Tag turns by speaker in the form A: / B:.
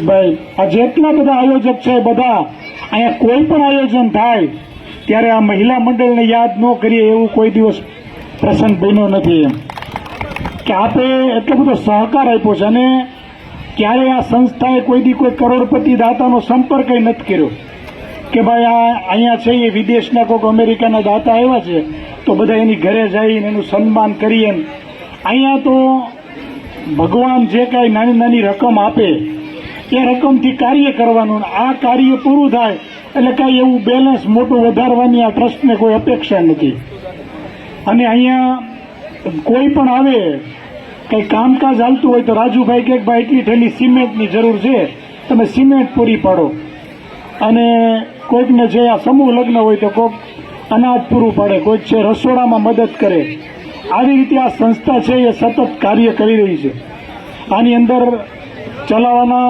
A: ભાઈ આ જેટલા બધા આયોજક છે બધા અહીંયા કોઈ પણ આયોજન થાય ત્યારે આ મહિલા મંડળને યાદ ન કરીએ એવું કોઈ દિવસ પ્રસંગ બન્યો નથી એમ કે આપણે એટલો બધો સહકાર આપ્યો છે અને ક્યારે આ સંસ્થાએ કોઈ દી કોઈ કરોડપતિ દાતાનો સંપર્ક નથી કર્યો કે ભાઈ આ અહીંયા છે એ વિદેશના કોઈક અમેરિકાના દાતા આવ્યા છે તો બધા એની ઘરે જઈને એનું સન્માન કરીએ. અહીંયા તો ભગવાન જે કાંઈ નાની નાની રકમ આપે એ રકમથી કાર્ય કરવાનું, આ કાર્ય પૂરું થાય એટલે કાંઈ એવું બેલેન્સ મોટું વધારવાની આ ટ્રસ્ટને કોઈ અપેક્ષા નથી. અને અહીંયા કોઈ પણ આવે કંઈ કામકાજ હાલતું હોય તો રાજુભાઈ કે ભાઈ એટલી થેલી સિમેન્ટની જરૂર છે, તમે સિમેન્ટ પૂરી પાડો. અને કોઈકને જે આ સમૂહ લગ્ન હોય તો કોઈક અનાજ પૂરું પાડે, કોઈક છે રસોડામાં મદદ કરે. આવી રીતે આ સંસ્થા છે એ સતત કાર્ય કરી રહી છે. આની અંદર ચલાવવાના